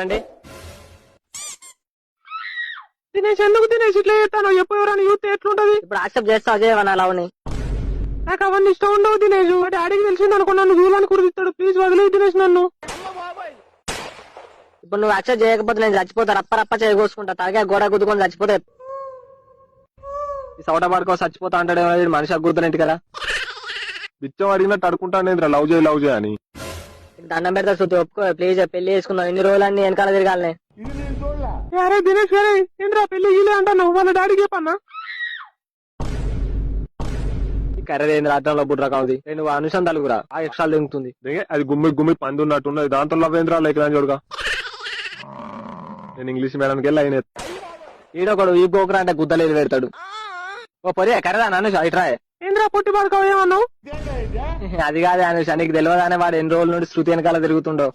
అండి దినేష్ ఎందుకు దినేష్ ఇట్లా చేస్తాను ఎప్పుడు ఎవరైనా యూత్ ఎట్లుంటది? ఇప్పుడు యాక్సెప్ట్ చేస్తా అజయ్ లవ్ని. నాకు అవన్నీ ఇష్టం ఉండవు దినేష్. మా డాడీకి తెలిసింది అనుకో నన్ను దూరాన్ని కురిస్తాడు. ప్లీజ్ వదిలేదు దినేష్ నన్ను. ఇప్పుడు నువ్వు యాక్సెప్ట్ చేయకపోతే నేను చచ్చిపోతా. రప్ప చేయకోసుకుంటా. తాగే గోడ గుద్దుకొని చచ్చిపోతే ఈ సౌట పడుకో చచ్చిపోతా అంటాడు మనిషి గుర్తునేంటి కదా. బిచ్చం అడిగినట్టు అడుకుంటానేంద్ర లవ్ చేయి అని. దండం పెడతా శృతి ఒప్పుకో ప్లీజ్. పెళ్లి చేసుకుందాం. ఇన్ని రోజులన్నీ వెనకాల తిరగాలనే. అరే దినేష్ గారే ఏంద్రా పెళ్లి గీలే అంటాను వాళ్ళ డాడీకి చెప్పన్నా. కర్రేంద్ర అర్థంలో బుడ్ర కావుది. నువ్వు అనుషం తలుగురా ఆ ఎక్స్ట్రా దింగుతుంది. అది గుమ్మి పంది ఉన్నట్టున్నది. దాంతో లవ్వేంద్రా లేక చూడగా. నేను ఇంగ్లీష్ మేడంకి వెళ్ళి అయిన ఈడొకడు ఈ గోకురా అంటే గుద్దలేదు పెడతాడు. ఓ పొరి కర్రదా అనుష ఇట్రా. ఏంద్రా పొట్టి పడుకో ఏమన్నావు? అది కాదే అనుష నీకు తెలియదానే వాడు ఎన్ని రోజుల నుండి శృతి వెనకాల తిరుగుతుండో.